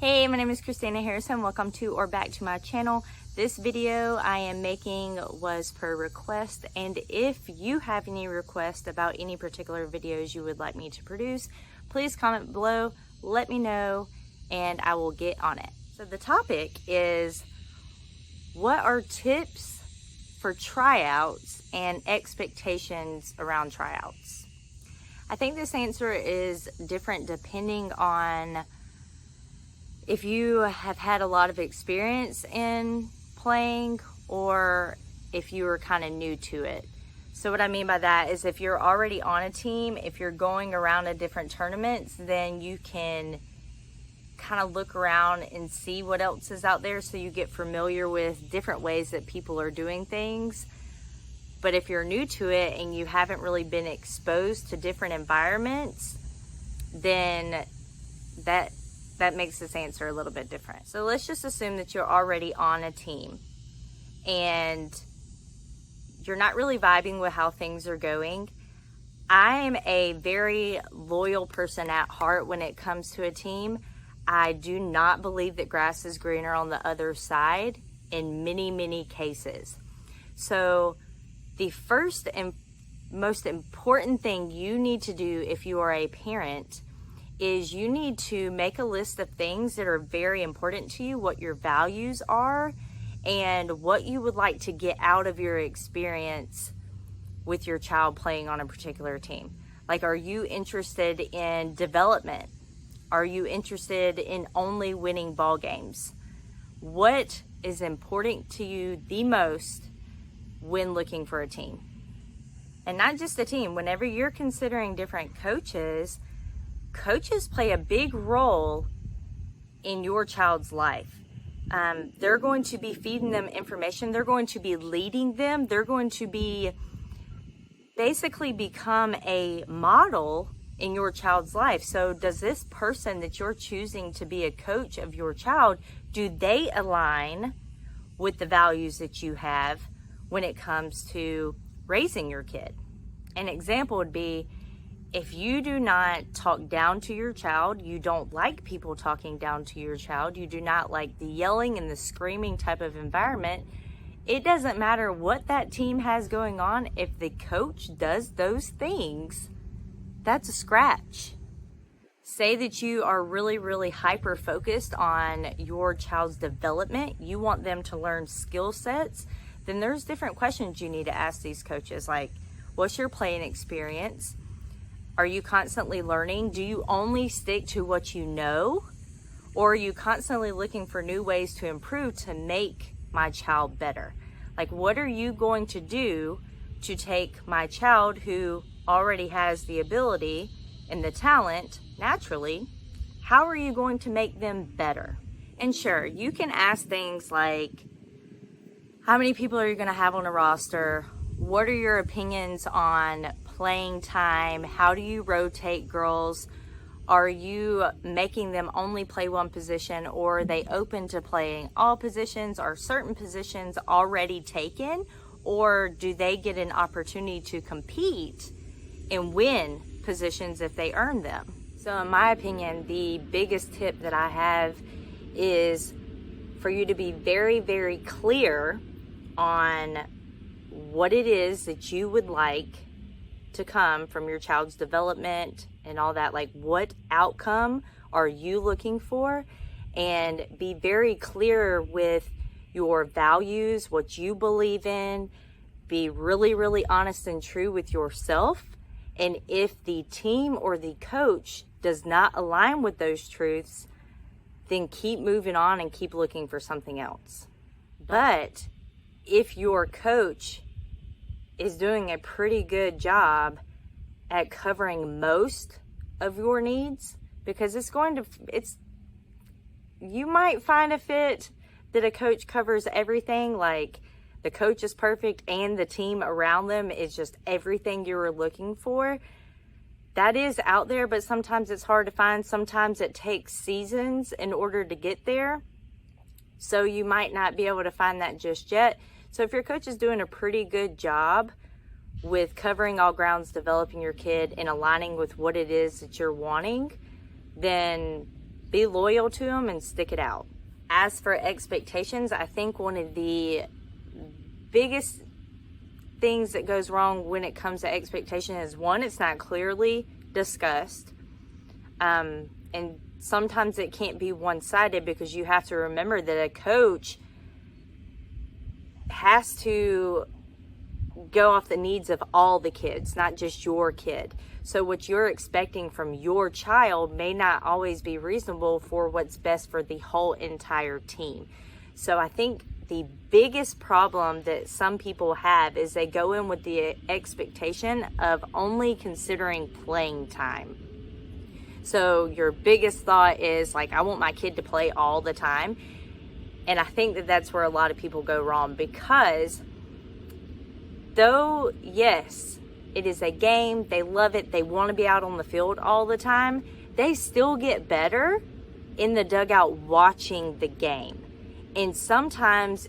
Hey, my name is Christina Harrison. Welcome to or back to my channel. This video I am making was per request, and if you have any requests about any particular videos you would like me to produce, please comment below, let me know, and I will get on it. So the topic is, what are tips for tryouts and expectations around tryouts? I think this answer is different depending on if you have had a lot of experience in playing or if you were kind of new to it. So what I mean by that is if you're already on a team, if you're going around to different tournaments, then you can kind of look around and see what else is out there, so you get familiar with different ways that people are doing things. But if you're new to it and you haven't really been exposed to different environments, then that makes this answer a little bit different. So let's just assume that you're already on a team and you're not really vibing with how things are going. I'm a very loyal person at heart when it comes to a team. I do not believe that grass is greener on the other side in many cases. So the first and most important thing you need to do if you are a parent is you need to make a list of things that are very important to you, what your values are, and what you would like to get out of your experience with your child playing on a particular team. Like, are you interested in development? Are you interested in only winning ball games? What is important to you the most when looking for a team? And not just a team, whenever you're considering different coaches play a big role in your child's life. They're going to be feeding them information. They're going to be leading them. They're going to be basically become a model in your child's life. So does this person that you're choosing to be a coach of your child, do they align with the values that you have when it comes to raising your kid? An example would be, if you do not talk down to your child, you don't like people talking down to your child, you do not like the yelling and the screaming type of environment, it doesn't matter what that team has going on. If the coach does those things, that's a scratch. Say that you are really hyper focused on your child's development, you want them to learn skill sets, then there's different questions you need to ask these coaches, like, what's your playing experience? Are you constantly learning? Do you only stick to what you know? Or are you constantly looking for new ways to improve to make my child better? Like, what are you going to do to take my child who already has the ability and the talent naturally? How are you going to make them better? And sure, you can ask things like, how many people are you going to have on a roster? What are your opinions on playing time? How do you rotate girls? Are you making them only play one position, or are they open to playing all positions? Are certain positions already taken, or do they get an opportunity to compete and win positions if they earn them? So in my opinion, the biggest tip that I have is for you to be very clear on what it is that you would like to come from your child's development and all that. Like, what outcome are you looking for? And be very clear with your values, what you believe in. Be really honest and true with yourself. And if the team or the coach does not align with those truths, then keep moving on and keep looking for something else. But if your coach is doing a pretty good job at covering most of your needs, because you might find a fit that a coach covers everything, like the coach is perfect and the team around them is just everything you were looking for. That is out there, but sometimes it's hard to find. Sometimes it takes seasons in order to get there. So you might not be able to find that just yet. So if your coach is doing a pretty good job with covering all grounds, developing your kid, and aligning with what it is that you're wanting, then Be loyal to them and stick it out. As for expectations, I think one of the biggest things that goes wrong when it comes to expectation is, one, it's not clearly discussed. And sometimes it can't be one-sided, because you have to remember that a coach has to go off the needs of all the kids, not just your kid. So what you're expecting from your child may not always be reasonable for what's best for the whole entire team. So I think the biggest problem that some people have is they go in with the expectation of only considering playing time. So your biggest thought is like, I want my kid to play all the time. And I think that that's where a lot of people go wrong, because though, yes, it is a game, they love it, they want to be out on the field all the time, they still get better in the dugout watching the game. And sometimes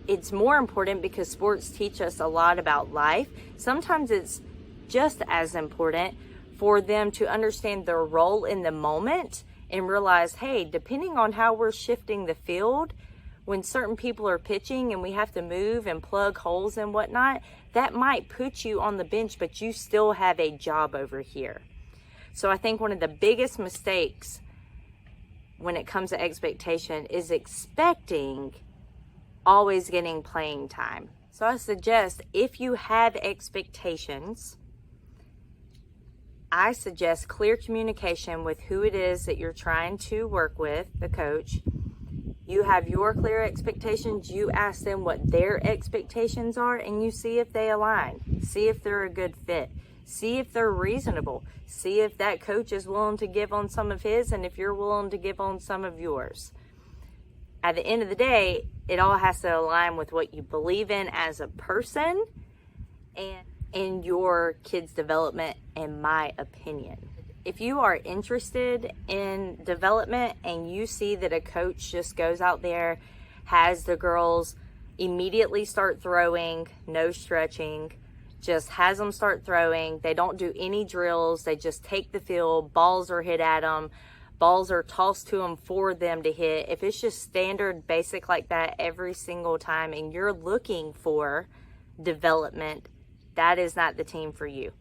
it's more important, because sports teach us a lot about life. Sometimes it's just as important for them to understand their role in the moment and realize, hey, depending on how we're shifting the field, when certain people are pitching and we have to move and plug holes and whatnot, that might put you on the bench, but you still have a job over here. So I think one of the biggest mistakes when it comes to expectation is expecting always getting playing time. So I suggest, if you have expectations, I suggest clear communication with who it is that you're trying to work with, the coach. You have your clear expectations, you ask them what their expectations are, and you see if they align. See if they're a good fit. See if they're reasonable. See if that coach is willing to give on some of his, and if you're willing to give on some of yours. At the end of the day, it all has to align with what you believe in as a person and in your kid's development, in my opinion. If you are interested in development and you see that a coach just goes out there, has the girls immediately start throwing, no stretching, just has them start throwing, they don't do any drills, they just take the field, balls are hit at them, balls are tossed to them for them to hit. If it's just standard basic like that every single time and you're looking for development, that is not the team for you.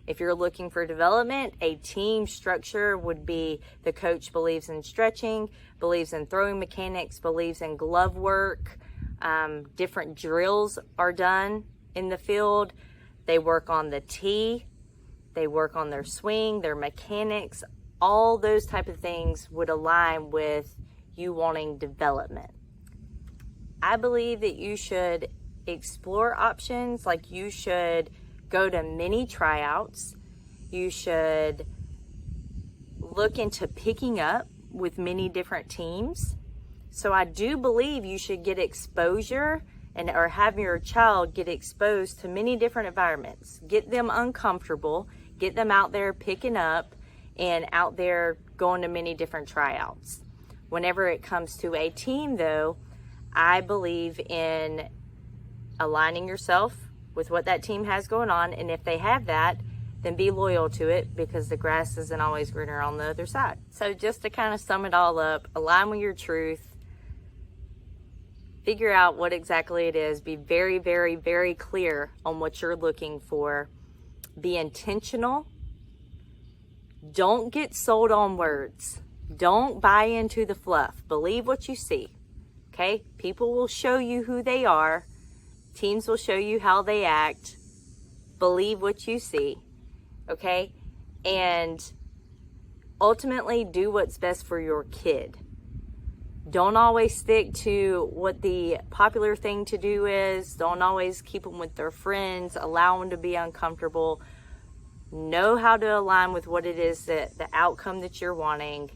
If you're looking for development, a team structure would be the coach believes in stretching, believes in throwing mechanics, believes in glove work. Different drills are done in the field. They work on the tee. They work on their swing, their mechanics. All those type of things would align with you wanting development. I believe that you should explore options, like you should go to mini tryouts. You should look into picking up with many different teams. So I do believe you should get exposure or have your child get exposed to many different environments. Get them uncomfortable, get them out there picking up and out there going to many different tryouts. Whenever it comes to a team though, I believe in aligning yourself with what that team has going on, and if they have that, then be loyal to it, because the grass isn't always greener on the other side. So just to kind of sum it all up, align with your truth, figure out what exactly it is, be very, very, very clear on what you're looking for, be intentional, don't get sold on words, don't buy into the fluff, believe what you see, okay? People will show you who they are. Teams will show you how they act. Believe what you see, okay? And ultimately do what's best for your kid. Don't always stick to what the popular thing to do is. Don't always keep them with their friends. Allow them to be uncomfortable. Know how to align with what it is, that the outcome that you're wanting,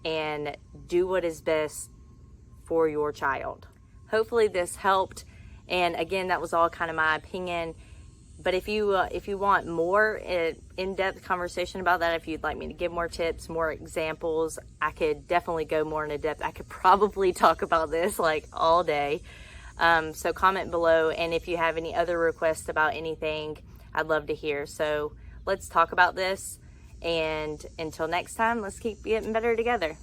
and do what is best for your child. Hopefully this helped. And again, that was all kind of my opinion. But if you want more in-depth conversation about that, if you'd like me to give more tips, more examples, I could definitely go more into depth. I could probably talk about this like all day. So comment below. And if you have any other requests about anything, I'd love to hear. So let's talk about this. And until next time, let's keep getting better together.